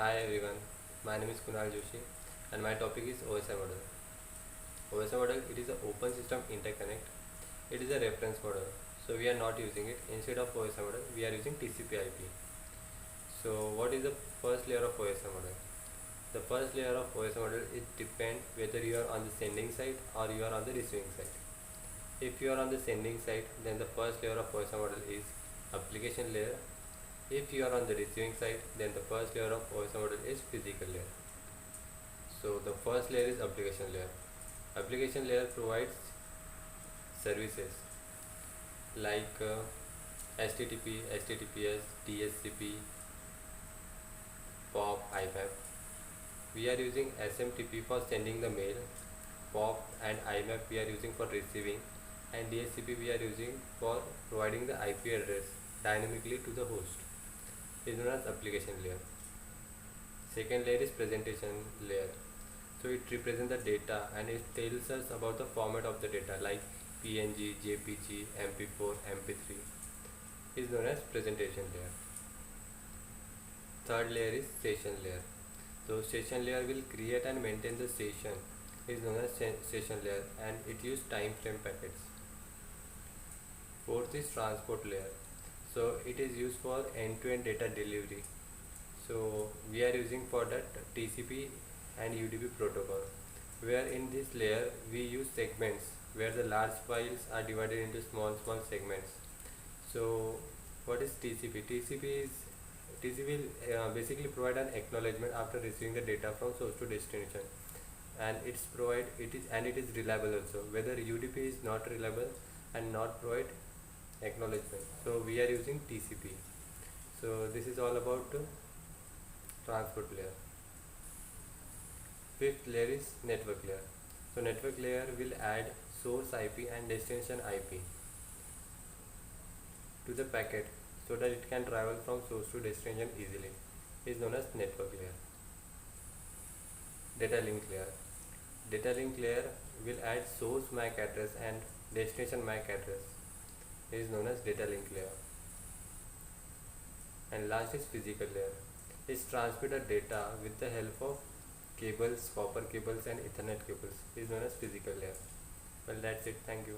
Hi everyone, my name is Kunal Joshi and my topic is OSI model. OSI model, it is an open system interconnect. It is a reference model. So we are not using it. Instead of OSI model, we are using TCP IP. So what is the first layer of OSI model? The first layer of OSI model is depend whether you are on the sending side or you are on the receiving side. If you are on the sending side, then the first layer of OSI model is application layer. If you are on the receiving side, then the first layer of OSI model is physical layer. So the first layer is application layer. Application layer provides services like HTTP, HTTPS, DHCP, POP, IMAP. We are using SMTP for sending the mail, POP and IMAP we are using for receiving, and DHCP we are using for providing the IP address dynamically to the host. It is known as application layer. Second layer is presentation layer. So it represents the data and it tells us about the format of the data like PNG, JPG, MP4, MP3 is known as presentation layer. Third layer is session layer. So session layer will create and maintain the session is known as session layer and it uses time frame packets. Fourth is transport layer. So it is used for end-to-end data delivery. So we are using for that TCP and UDP protocol, where in this layer we use segments where the large files are divided into small segments. So what is TCP? TCP will basically provide an acknowledgement after receiving the data from source to destination, and it is reliable also. Whether UDP is not reliable and not provide acknowledgement, so we are using TCP. So this is all about transport layer. Fifth layer is network layer. So network layer will add source IP and destination IP to the packet so that it can travel from source to destination easily. It is known as network layer. Data link layer. Data link layer will add source MAC address and destination MAC address. It is known as data link layer. And last is physical layer. It's transmitted data with the help of cables, copper cables and Ethernet cables. It is known as physical layer. Well, that's it. Thank you.